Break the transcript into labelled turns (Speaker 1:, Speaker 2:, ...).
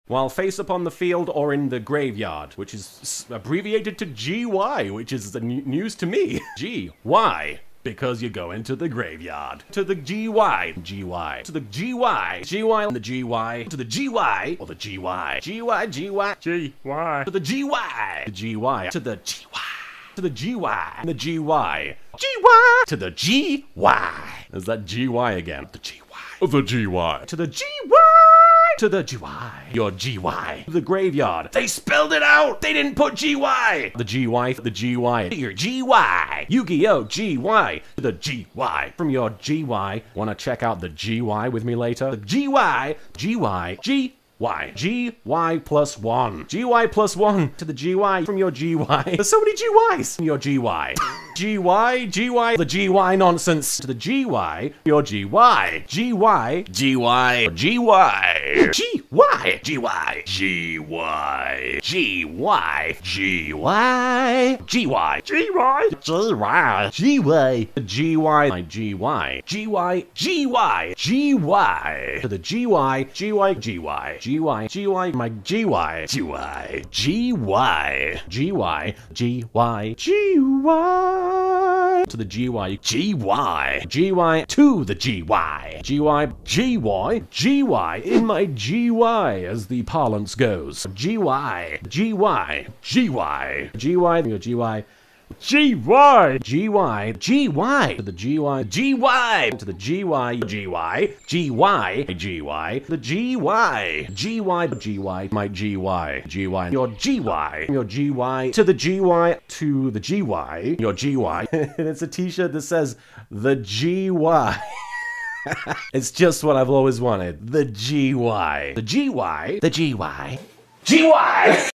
Speaker 1: while face upon the field or in the graveyard, which is abbreviated to GY, which is the news to me. G, why? Because you go into the graveyard. To the GY, GY, to the GY, GY, and the GY, to the GY, or the GY, GY, GY, GY, to the GY, the GY, to the GY, to the GY, and the GY, GY, to the GY. Is that GY again? The GY. The GY. To the GY. To the GY. Your GY. The graveyard. They spelled it out. They didn't put GY. The GY. The GY. Your GY. Yu-Gi-Oh! GY. To the GY. From your GY. Want to check out the GY with me later? The GY. GY. GY. GY plus 1. GY plus 1 to the GY from your GY. There's so many GYs from your GY. GY, GY, the GY nonsense to the GY, your GY. GY, GY, GY. GY, GY, GY. GY, GY. GY, GY. GY, GY. GY, my GY. GY, GY. GY. To the GY, GY, GY. GY, GY, my GY. GY, GY. GY, GY, GY. To the GY, GY, GY, to the GY, GY, GY, GY, in my GY, as the parlance goes. GY, GY, GY, GY, your GY. GY, GY, GY, to the GY, GY, to the GY, GY, GY, GY, the GY, GY, GY, my GY, GY, your GY, your GY, to the GY, to the GY, your GY, and it's a t-shirt that says, the GY. It's just what I've always wanted, the GY. The GY, the GY, GY!